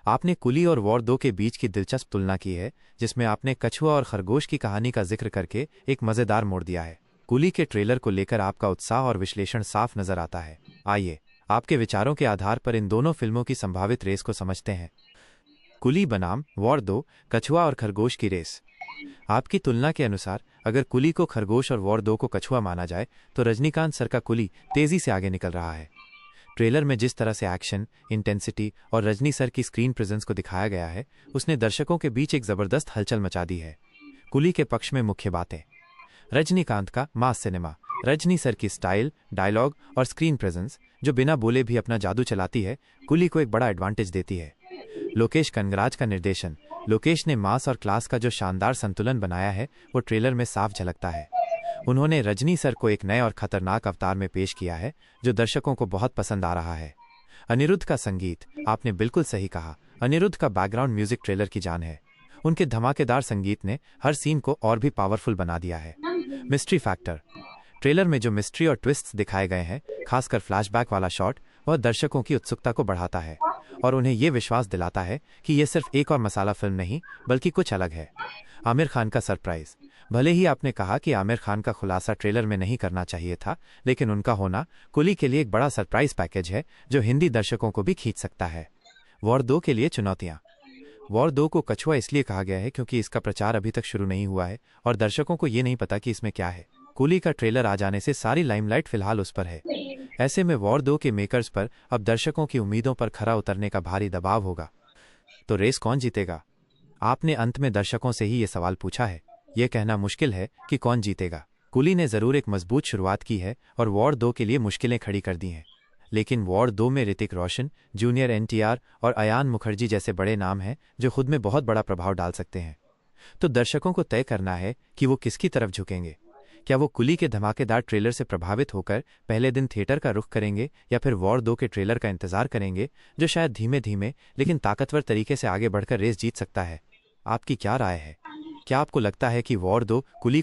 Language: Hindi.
आपने कुली और वॉर 2 के बीच की दिलचस्प तुलना की है, जिसमें आपने कछुआ और खरगोश की कहानी का जिक्र करके एक मज़ेदार मोड़ दिया है। कुली के ट्रेलर को लेकर आपका उत्साह और विश्लेषण साफ नजर आता है। आइए, आपके विचारों के आधार पर इन दोनों फिल्मों की संभावित रेस को समझते हैं। कुली बनाम वॉर 2, कछुआ और खरगोश की रेस। आपकी तुलना के अनुसार अगर कुली को खरगोश और वॉर 2 को कछुआ माना जाए, तो रजनीकांत सर का कुली तेजी से आगे निकल रहा है। ट्रेलर में जिस तरह से एक्शन, इंटेंसिटी और रजनी सर की स्क्रीन प्रेजेंस को दिखाया गया है, उसने दर्शकों के बीच एक जबरदस्त हलचल मचा दी है। कुली के पक्ष में मुख्य बातें: रजनीकांत का मास सिनेमा, रजनी सर की स्टाइल, डायलॉग और स्क्रीन प्रेजेंस जो बिना बोले भी अपना जादू चलाती है, कुली को एक बड़ा एडवांटेज देती है। लोकेश कनगराज का निर्देशन, लोकेश ने मास और क्लास का जो शानदार संतुलन बनाया है, वो ट्रेलर में साफ झलकता है। उन्होंने रजनी सर को एक नए और खतरनाक अवतार में पेश किया है, जो दर्शकों को बहुत पसंद आ रहा है। अनिरुद्ध का संगीत, आपने बिल्कुल सही कहा, अनिरुद्ध का बैकग्राउंड म्यूजिक ट्रेलर की जान है। उनके धमाकेदार संगीत ने हर सीन को और भी पावरफुल बना दिया है। मिस्ट्री फैक्टर, ट्रेलर में जो मिस्ट्री और ट्विस्ट्स दिखाए गए हैं, खासकर फ्लैशबैक वाला शॉट, वह दर्शकों की उत्सुकता को बढ़ाता है और उन्हें यह विश्वास दिलाता है कि यह सिर्फ एक और मसाला फिल्म नहीं, बल्कि कुछ अलग है। आमिर खान का सरप्राइज, भले ही आपने कहा कि आमिर खान का खुलासा ट्रेलर में नहीं करना चाहिए था, लेकिन उनका होना कुली के लिए एक बड़ा सरप्राइज पैकेज है जो हिंदी दर्शकों को भी खींच सकता है। वॉर 2 के लिए चुनौतियां। वॉर 2 को कछुआ इसलिए कहा गया है क्योंकि इसका प्रचार अभी तक शुरू नहीं हुआ है और दर्शकों को ये नहीं पता कि इसमें क्या है। कुली का ट्रेलर आ जाने से सारी लाइमलाइट फिलहाल उस पर है। ऐसे में वॉर 2 के मेकर्स पर अब दर्शकों की उम्मीदों पर खरा उतरने का भारी दबाव होगा। तो रेस कौन जीतेगा? आपने अंत में दर्शकों से ही ये सवाल पूछा है। यह कहना मुश्किल है कि कौन जीतेगा। कुली ने जरूर एक मजबूत शुरुआत की है और वॉर 2 के लिए मुश्किलें खड़ी कर दी हैं, लेकिन वॉर 2 में ऋतिक रोशन, जूनियर एनटीआर और अयान मुखर्जी जैसे बड़े नाम हैं जो खुद में बहुत बड़ा प्रभाव डाल सकते हैं। तो दर्शकों को तय करना है कि वो किसकी तरफ झुकेंगे। क्या वो कुली के धमाकेदार ट्रेलर से प्रभावित होकर पहले दिन थिएटर का रुख करेंगे, या फिर वॉर 2 के ट्रेलर का इंतजार करेंगे, जो शायद धीमे धीमे लेकिन ताकतवर तरीके से आगे बढ़कर रेस जीत सकता है। आपकी क्या राय है? क्या आपको लगता है कि वॉर 2 कुली को